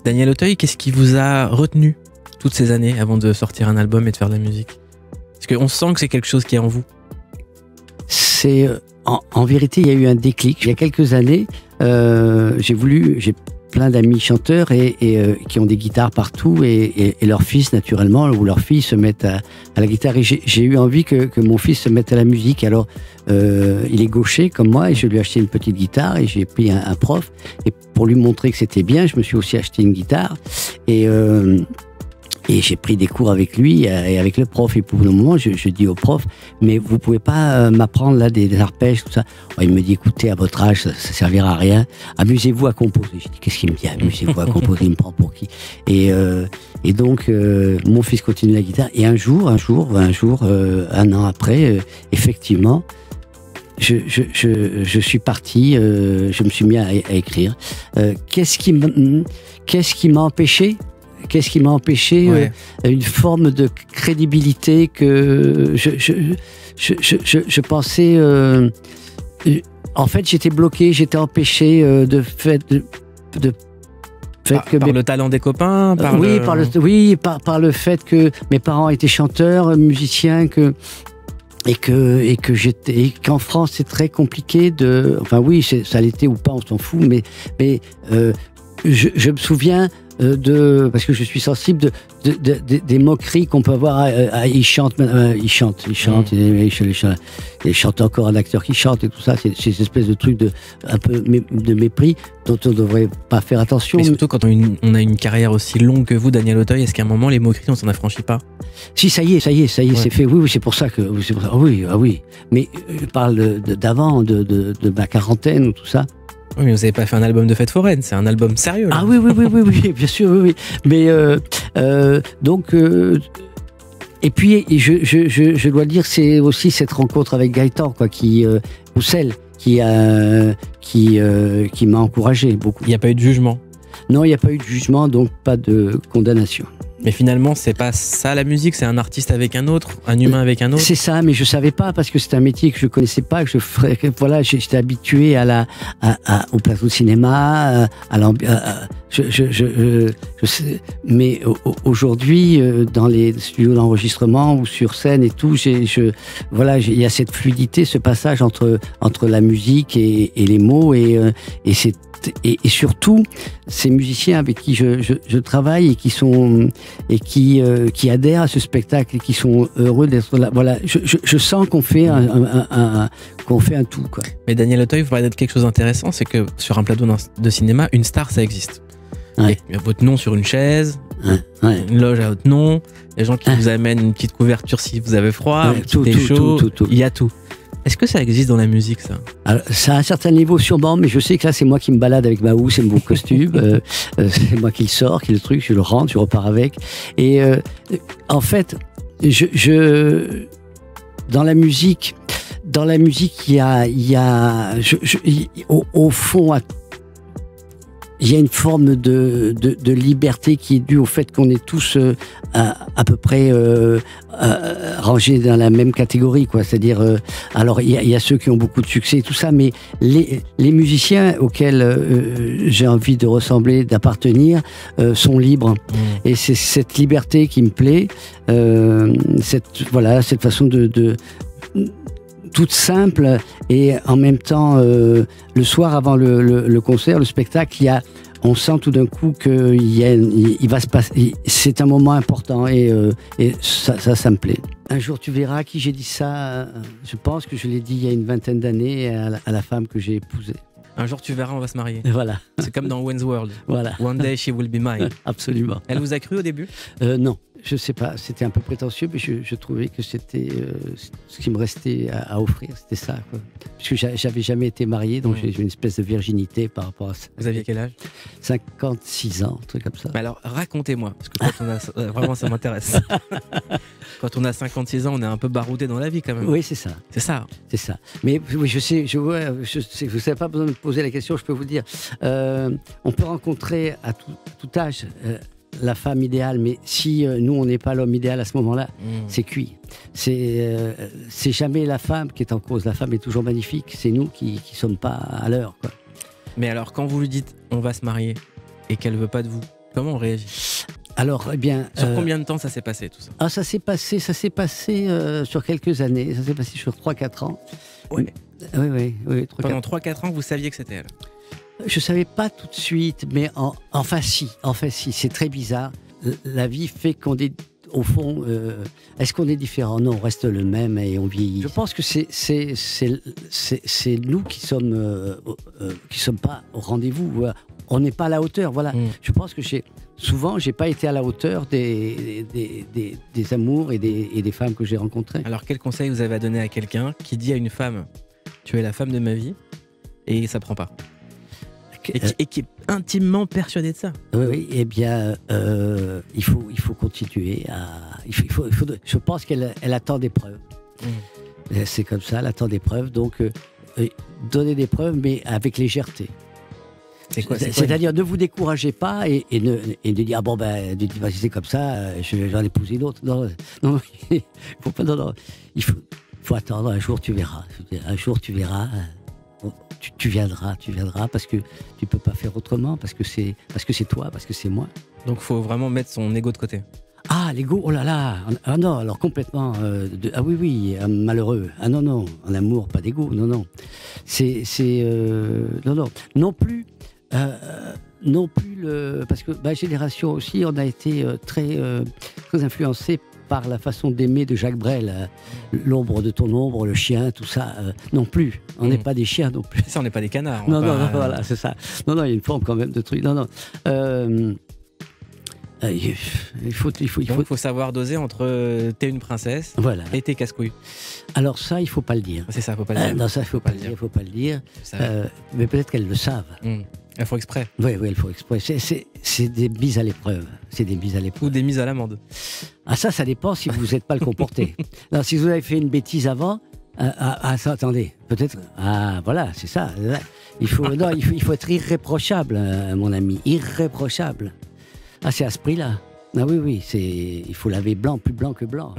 Daniel Auteuil, qu'est-ce qui vous a retenu toutes ces années avant de sortir un album et de faire de la musique? Parce qu'on sent que c'est quelque chose qui est en vous. C'est en vérité, il y a eu un déclic. Il y a quelques années, j'ai plein d'amis chanteurs et qui ont des guitares partout et leurs fils naturellement ou leurs filles se mettent à la guitare et j'ai eu envie que mon fils se mette à la musique. Alors il est gaucher comme moi et je lui ai acheté une petite guitare et j'ai pris un prof et pour lui montrer que c'était bien, je me suis aussi acheté une guitare et j'ai pris des cours avec lui et avec le prof. Et pour le moment, je dis au prof, mais vous pouvez pas m'apprendre là des arpèges, tout ça. Il me dit, écoutez, à votre âge, ça servira à rien. Amusez-vous à composer. Je dis, qu'est-ce qu'il me dit? Amusez-vous à composer, il me prend pour qui? Et donc, mon fils continue la guitare. Et un jour, un an après, effectivement, je suis parti, je me suis mis à écrire. Qu'est-ce qui m'a empêché? Qu'est-ce qui m'a empêché? Ouais. Une forme de crédibilité que je pensais. En fait, j'étais bloqué, j'étais empêché par le talent des copains, par le fait que mes parents étaient chanteurs, musiciens, et qu'en France c'est très compliqué enfin oui, ça l'était ou pas, on s'en fout, mais je me souviens parce que je suis sensible des moqueries qu'on peut avoir. Il chante, il chante encore, un acteur qui chante et tout ça. C'est cette espèce de truc un peu de mépris dont on ne devrait pas faire attention. Mais surtout quand on a une carrière aussi longue que vous, Daniel Auteuil, est-ce qu'à un moment les moqueries on s'en affranchit pas? Si, ça y est, Ouais. c'est fait. Oui, c'est pour ça que. Oui. Mais je parle d'avant, de ma quarantaine ou tout ça. Oui, mais vous n'avez pas fait un album de fête foraine, c'est un album sérieux. Là. Ah oui, bien sûr, oui. Mais donc, et puis je dois dire, c'est aussi cette rencontre avec Gaëtan, quoi, qui m'a encouragé beaucoup. Il n'y a pas eu de jugement. Non, il n'y a pas eu de jugement, donc pas de condamnation. Mais finalement, c'est pas ça la musique, c'est un artiste avec un autre, un humain avec un autre. C'est ça, mais je savais pas parce que c'est un métier que je connaissais pas, que je ferais. Voilà, j'étais habitué au plateau de cinéma, mais aujourd'hui, dans les studios d'enregistrement ou sur scène et tout, il y a cette fluidité, ce passage entre la musique et les mots et surtout ces musiciens avec qui je travaille et qui adhèrent à ce spectacle et qui sont heureux d'être là. Voilà, je sens qu'on fait un tout, quoi. Mais Daniel Auteuil, vous parlez de quelque chose d'intéressant, c'est que sur un plateau de cinéma, une star, ça existe. Ouais. Il y a votre nom sur une chaise, une loge à votre nom, les gens qui vous amènent une petite couverture si vous avez froid, un petit thé chaud, il y a tout. Est-ce que ça existe dans la musique, ça? Alors, ça a un certain niveau sûrement, mais je sais que là, c'est moi qui me balade avec ma housse et mon costume. C'est moi qui le sors, qui le truc, je le rentre, je repars avec. Et en fait, dans la musique, il y a au fond, il y a une forme de liberté qui est due au fait qu'on est tous à peu près rangés dans la même catégorie, quoi. C'est-à-dire, alors il y a ceux qui ont beaucoup de succès et tout ça, mais les musiciens auxquels j'ai envie de ressembler, d'appartenir, sont libres. Et c'est cette liberté qui me plaît, cette façon de toute simple et en même temps le soir avant le concert, le spectacle, on sent tout d'un coup il va se passer, c'est un moment important et ça me plaît. Un jour tu verras à qui j'ai dit ça, je pense que je l'ai dit il y a une vingtaine d'années à la femme que j'ai épousée. Un jour tu verras, on va se marier. Voilà. C'est comme dans Wayne's World. Voilà. One day she will be mine. Absolument. Elle vous a cru au début? Non. Je sais pas, c'était un peu prétentieux, mais je trouvais que c'était ce qui me restait à offrir, c'était ça, quoi. Parce que j'avais jamais été marié, donc j'ai une espèce de virginité par rapport à ça. Vous aviez quel âge? 56 ans, un truc comme ça. Mais alors, racontez-moi, parce que quand on a, vraiment ça m'intéresse. Quand on a 56 ans, on est un peu baroudé dans la vie quand même. Oui, c'est ça. C'est ça. C'est ça. Mais oui, je sais, vous n'avez pas besoin de me poser la question, je peux vous dire. On peut rencontrer à tout âge la femme idéale, mais si nous on n'est pas l'homme idéal à ce moment-là, c'est cuit. C'est jamais la femme qui est en cause. La femme est toujours magnifique. C'est nous qui sommes pas à l'heure, quoi. Mais alors, quand vous lui dites on va se marier et qu'elle veut pas de vous, Comment on réagit? Alors, eh bien... Sur combien de temps ça s'est passé, tout ça? Ça s'est passé sur quelques années. Ça s'est passé sur 3-4 ans. Oui. Oui. Pendant 3-4 ans, vous saviez que c'était elle? Je savais pas tout de suite, mais enfin si, c'est très bizarre. La vie fait qu'on est, au fond, est-ce qu'on est différent? Non, on reste le même et on vieillit. Je pense que c'est nous qui sommes pas au rendez-vous. Voilà. On n'est pas à la hauteur. Voilà. Je pense que souvent, j'ai pas été à la hauteur des amours et des femmes que j'ai rencontrées. Alors, quel conseil vous avez à donner à quelqu'un qui dit à une femme, tu es la femme de ma vie, et ça prend pas? Et qui est intimement persuadé de ça. Oui, eh bien, il faut continuer je pense qu'elle attend des preuves. C'est comme ça, elle attend des preuves. Donc, donner des preuves, mais avec légèreté. C'est-à-dire, ne vous découragez pas et de dire, vas-y, c'est comme ça, je vais en épouser d'autres. Non, faut pas, non. Il faut attendre, un jour tu verras. Tu viendras parce que tu peux pas faire autrement, parce que c'est toi, parce que c'est moi. Donc faut vraiment mettre son ego de côté. Ah, l'ego, oh là là. Ah non, alors complètement. Oui, malheureux. Ah non, en amour, pas d'ego. Non. Non plus parce que ma génération aussi, on a été très influencé par la façon d'aimer de Jacques Brel, l'ombre de ton ombre, le chien, tout ça, non plus. On n'est pas des chiens non plus. Ça, on n'est pas des canards. Non, voilà, c'est ça. Non, il y a une forme quand même de truc. Non. Il faut savoir doser entre t'es une princesse et t'es casse-couille. Alors ça, il faut pas le dire. C'est ça, faut pas le dire. Non, ça, il faut pas le dire. Mais peut-être qu'elles le savent. Elles font exprès. Oui, elles font exprès. C'est des mises à l'épreuve. Ou des mises à l'amende. Ah ça dépend si vous n'êtes pas le comporté. Non, si vous avez fait une bêtise avant, ça, attendez, peut-être. Ah, voilà, c'est ça. Il faut être irréprochable, mon ami, irréprochable. Ah, c'est à ce prix-là. Ah oui, il faut laver blanc, plus blanc que blanc.